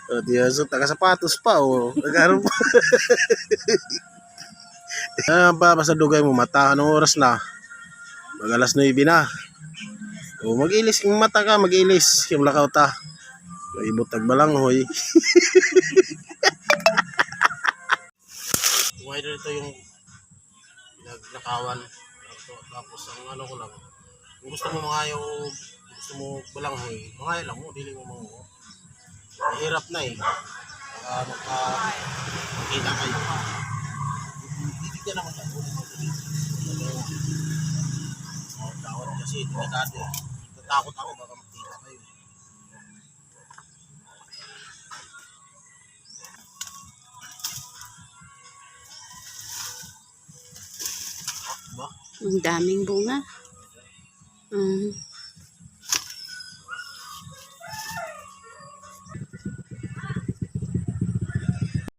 O, di so, taga-sapatos pa, o. Nagkaroon pa. Pa, basta dugay mo mata. Anong oras na? Mag alas 9 na. O, mag-ilis yung mata ka, mag-ilis. Yung lakaw ta. Maibutag balanghoy. Why dito yung naglakawan. Tapos ang ano ko lang. Kung gusto mo mangayaw, gusto mo balanghoy, mangayaw lang mo, dili mo mango. Mahirap na eh. Magkita kayo. Bibigyan naman tayo. Tawad kasi, delikado eh. Tatakot ako, baka magkita kayo. Ang daming bunga.